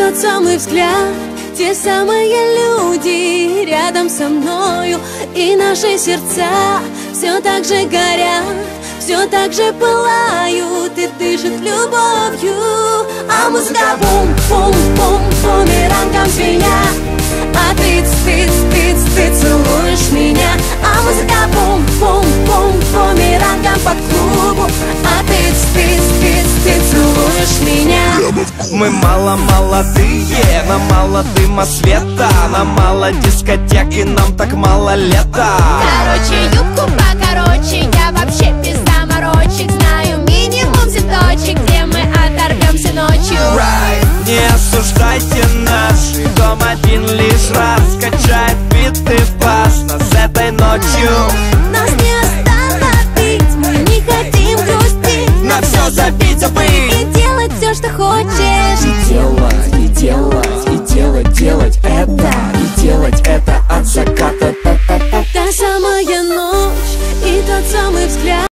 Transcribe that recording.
тот самый взгляд, те самые люди рядом со мною, и наши сердца все так же горят, все так же пылают и дышат любовью. А музыка бум-бум-бум бумерангом звенят, а ты целуешь меня. А музыка бум-бум-бум бумерангом по кругу, а ты целуешь меня. Мы мало молодые, нам мало дыма света, нам мало дискотек и нам так мало лета. Короче, юбку покороче, я вообще без заморочек. Знаю минимум цветочек, где мы оторвемся ночью. Не осуждайте наш дом один лишь раз, качает биты бас нас этой ночью.